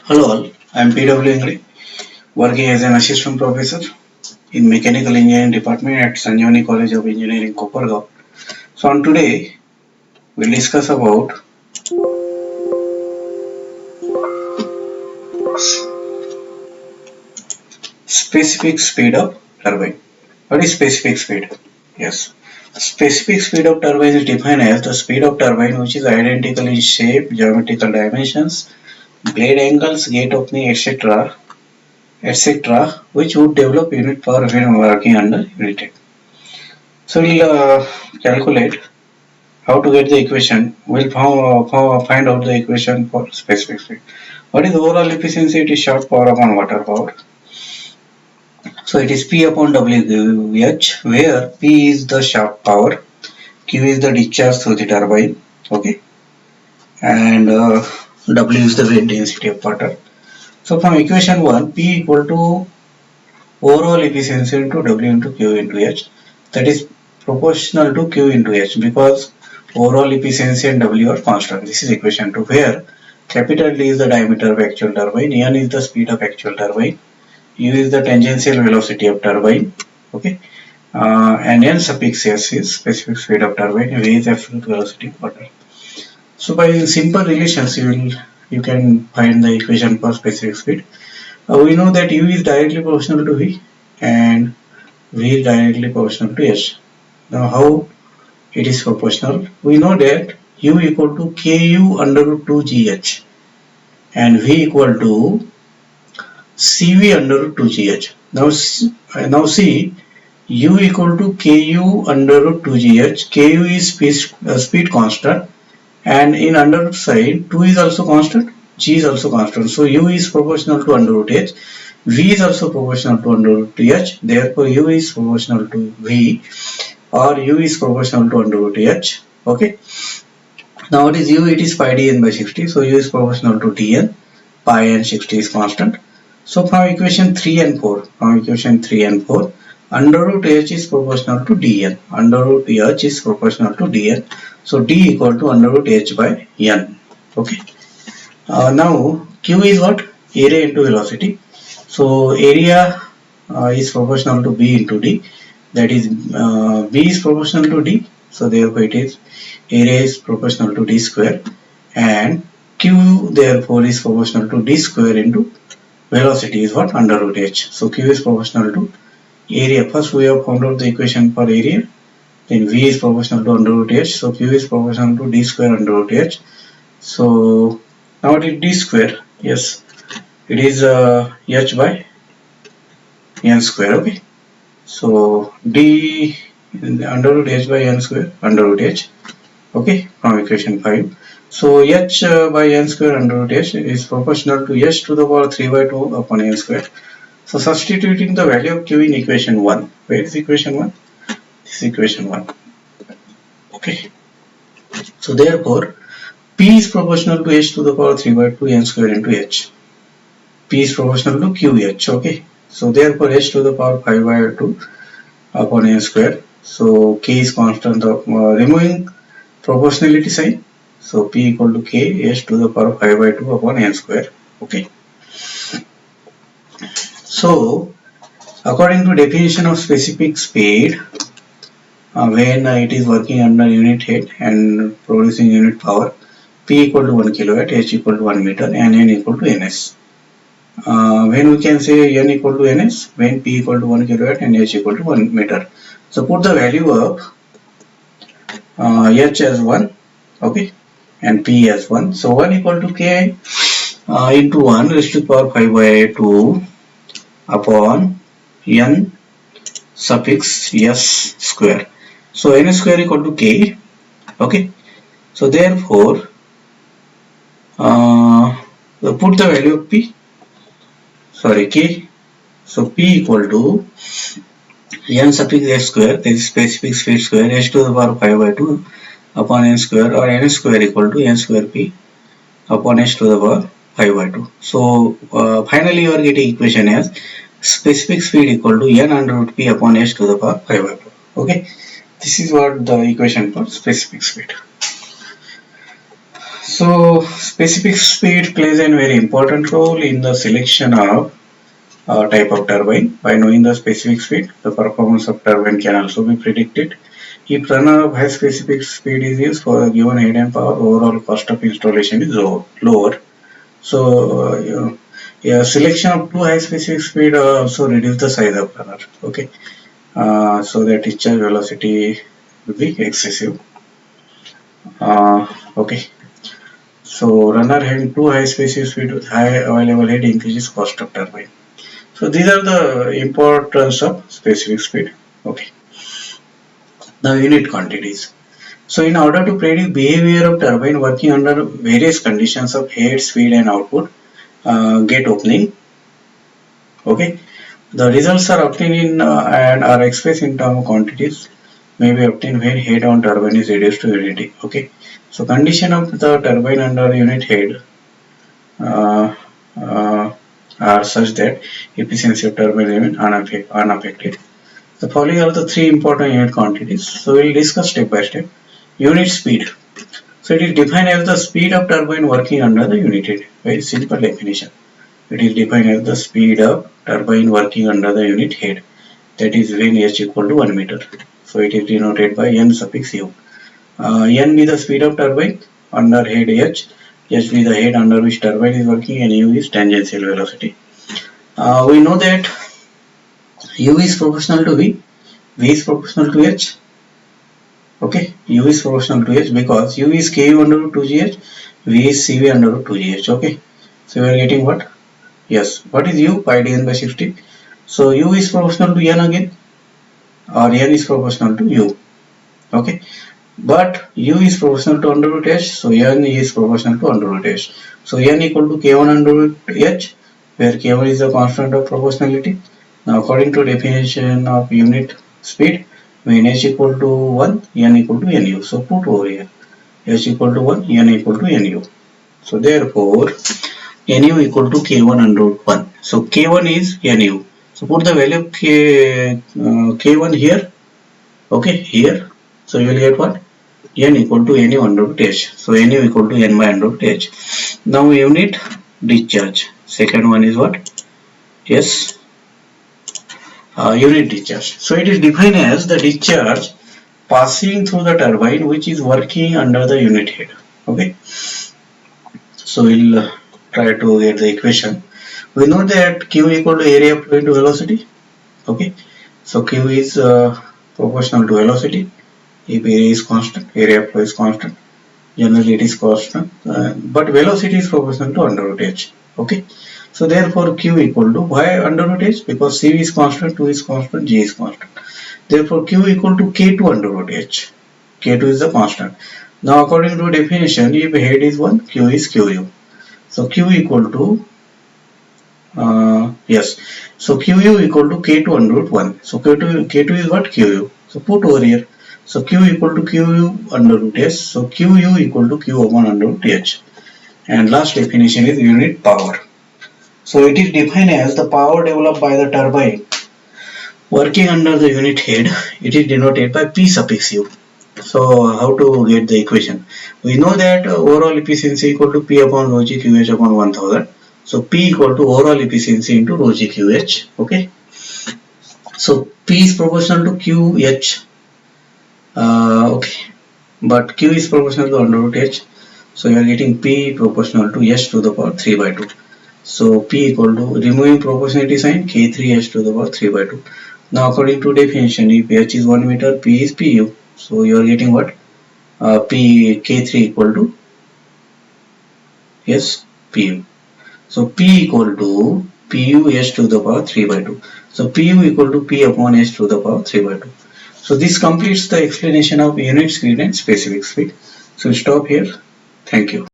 Hello all, I am P.W. Ingre, working as an assistant professor in Mechanical Engineering Department at Sanjivani College of Engineering, Kopargaon. So on today, we'll discuss about specific speed of turbine. What is specific speed? Yes. Specific speed of turbine is defined as the speed of turbine which is identical in shape, geometrical dimensions, blade angles, gate opening, etc., which would develop unit power when working under unit head. So we'll calculate how to get the equation. We'll find out the equation for specific speed. What is overall efficiency? It is short power upon water power. So it is P upon WH, where P is the shaft power, Q is the discharge through the turbine, okay, and W is the weight density of water. So from equation 1, P equal to overall efficiency into W into Q into H, that is proportional to Q into H, because overall efficiency and W are constant. This is equation 2, where capital D is the diameter of actual turbine, N is the speed of actual turbine, U is the tangential velocity of turbine, okay, and N suffix S is specific speed of turbine, V is absolute velocity of water. So by simple relations, you can find the equation for specific speed. We know that U is directly proportional to V and V is directly proportional to H. Now how it is proportional? We know that U equal to Ku under root 2 GH and V equal to Cv under root 2 GH. Now see, U equal to Ku under root 2 GH. Ku is speed constant, and in under root side 2 is also constant, G is also constant. So U is proportional to under root H. V is also proportional to under root H. Therefore U is proportional to V, or U is proportional to under root H. Okay. Now what is U? It is pi dn by 60. So U is proportional to dn. Pi and 60 is constant. So from equation 3 and 4, under root H is proportional to dn. Under root H is proportional to dn. So D equal to under root H by n. Okay. Now Q is what? Area into velocity. So area is proportional to B into D. That is B is proportional to D. So therefore it is area is proportional to D square, and Q therefore is proportional to D square into velocity is what? Under root H. So Q is proportional to area. First we have found out the equation for area. Then V is proportional to under root H. So Q is proportional to D square under root H. So now it is D square. Yes, it is H by N square. Okay. So D under root H by N square under root H. Okay, from equation 5. So H by N square under root H is proportional to H to the power 3 by 2 upon N square. So substituting the value of Q in equation 1. Where is equation 1? This is equation 1. Okay. So therefore P is proportional to H to the power 3 by 2 N square into H. P is proportional to QH. Okay. So therefore H to the power 5 by 2 upon N square. So K is constant of removing proportionality sign. So P equal to K H to the power 5 by 2 upon N square. Okay. So according to definition of specific speed, when it is working under unit head and producing unit power, P equal to 1 kilowatt, H equal to 1 meter, and N equal to Ns. When we can say N equal to Ns, when P equal to 1 kilowatt and H equal to 1 meter. So put the value of H as 1, okay, and P as 1. So 1 equal to K into 1 raised to the power 5 by 2 upon N suffix S square. So N square equal to K, okay. So therefore put the value of P, K. So P equal to N suffix S square, that is specific speed square, H to the power 5 by 2 upon N square, or N square equal to N square P upon H to the power 5 by 2. So finally you are getting equation as specific speed equal to N under root P upon H to the power 5 by 2. Okay. This is what the equation for specific speed. So specific speed plays a very important role in the selection of type of turbine. By knowing the specific speed, the performance of turbine can also be predicted. If runner of high specific speed is used for a given head and power, overall cost of installation is lower. So selection of too high specific speed also reduce the size of runner. Okay, so that discharge velocity will be excessive. Okay, so runner having too high specific speed with high available head increases cost of turbine. So these are the importance of specific speed. Okay. Now unit quantities. So in order to predict behavior of turbine working under various conditions of head, speed and output, gate opening. Okay. The results are obtained in and are expressed in terms of quantities may be obtained when head on turbine is reduced to unity. Okay. So condition of the turbine under unit head uh, uh, are such that efficiency of turbine remain unaffected. The following are the three important unit quantities. So we will discuss step by step. Unit speed. So it is defined as the speed of turbine working under the unit head. Very simple definition. It is defined as the speed of turbine working under the unit head. That is when h equal to 1 meter. So it is denoted by n suffix u. N be the speed of turbine under head h. H be the head under which turbine is working and u is tangential velocity. We know that u is proportional to v. V is proportional to h. Okay, u is proportional to h because u is ku under root 2gh, v is cv under root 2gh. Okay, so we are getting what? Yes, what is u? Pi dn by 60. So u is proportional to n again, or n is proportional to u. Okay, but u is proportional to under root h, so n is proportional to under root h. So n equal to k1 under root h, where k1 is the constant of proportionality. Now according to definition of unit speed, when h equal to 1, n equal to nu. So put over here, h equal to 1, n equal to nu. So therefore, nu equal to k1 under root 1. So k1 is nu. So put the value of k1 here. Okay, here. So you will get what? N equal to nu under root h. So nu equal to n by under root h. Now unit discharge. Second one is what? Yes. Unit discharge. So it is defined as the discharge passing through the turbine which is working under the unit head. Okay. So we'll try to get the equation. We know that Q equal to area of flow into velocity. Okay. So Q is proportional to velocity. If area is constant, area of flow is constant. Generally it is constant, but velocity is proportional to under root h. Okay. So therefore Q equal to, why under root h? Because C is constant, 2 is constant, G is constant. Therefore Q equal to K2 under root h. K2 is the constant. Now according to definition, if head is 1, Q is QU. So Q equal to, yes. So QU equal to K2 under root 1. So K2 is what? QU. So put over here. So Q equal to QU under root h. So QU equal to Q upon under root h. And last definition is unit power. So it is defined as the power developed by the turbine working under the unit head. It is denoted by P suffix U. So how to get the equation? We know that overall efficiency equal to P upon rho g QH upon 1000. So P equal to overall efficiency into rho g QH. Okay. So P is proportional to QH. Okay. But Q is proportional to under root h. So you are getting P proportional to h to the power 3 by 2. So P equal to, removing proportionality sign, K3h to the power 3 by 2. Now according to definition, if h is 1 meter, P is Pu. So you are getting what? P K3 equal to, yes, Pu. So P equal to Pu h to the power 3 by 2. So Pu equal to P upon h to the power 3 by 2. So this completes the explanation of unit speed and specific speed. So stop here. Thank you.